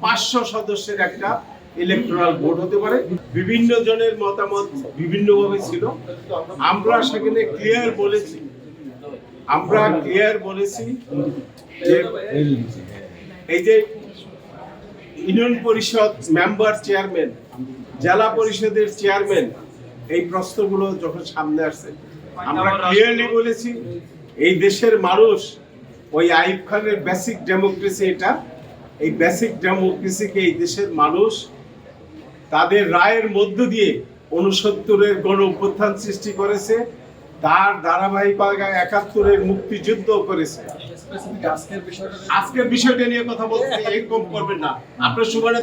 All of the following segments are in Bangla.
500 সদস্যের একটা ইলেকট্রাল বোর্ড হতে পারে। বিভিন্ন জনের মতামত বিভিন্নভাবে ছিল। আমরা সেখানে ক্লিয়ার বলেছি যে এই যে ইউনিয়ন পরিষদ মেম্বার চেয়ারম্যান, জেলা পরিষদের চেয়ারম্যান, এই প্রশ্নগুলো যখন সামনে আসছে আমরা ক্লিয়ারলি বলেছি এই দেশের মানুষ ওই আইয়ুব খানের বেসিক ডেমোক্রেসি, এই বেসিক ডেমোক্রেসিকে এই দেশের মানুষ তাদের রায়ের মধ্য দিয়ে 69-এর গণ অভ্যুত্থান সৃষ্টি করেছে, তার ধারাবাহিকতা 71-এর মুক্তিযুদ্ধ করেছে। আজকের বিষয়টা নিয়ে কথা বলতে কম করবেন না, আপনার সুবানে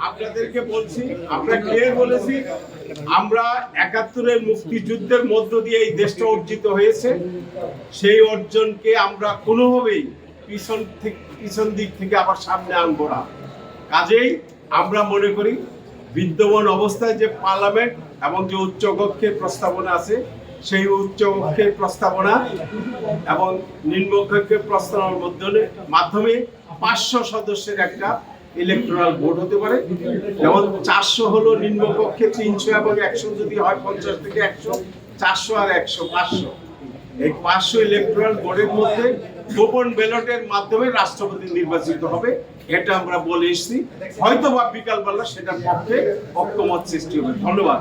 আপনাদেরকে বলছি, আমরা ক্লিয়ার বলেছি আমরা 71-এর মুক্তিযুদ্ধের মধ্য দিয়ে এই দেশটা অর্জিত হয়েছে, সেই অর্জনকে আমরা কোনোভাবেই পিছন দিক থেকে আবার সামনে আনবো না। কাজেই আমরা মনে করি বিদ্যমান অবস্থায় যে পার্লামেন্ট এবং যে উচ্চকক্ষের প্রস্তাবনা আছে, সেই উচ্চকক্ষের প্রস্তাবনা এবং নিম্নকক্ষের প্রস্তাবনার মাধ্যমে 500 সদস্যের একটা ইলেকট্রাল বোর্ড হতে পারে। যেমন 400 হলো নিম্নকক্ষে, 300 এবং 100 যদি হয় 50 থেকে 100, 400 আর 100 500। এই 500 ইলেকট্রাল বোর্ডের মধ্যে গোপন ব্যালটের মাধ্যমে রাষ্ট্রপতি নির্বাচিত হবে, এটা আমরা বলে এসেছি। হয়তো বা বিকালবেলা সেটার পক্ষে ঐক্যমত সৃষ্টি হবে। ধন্যবাদ।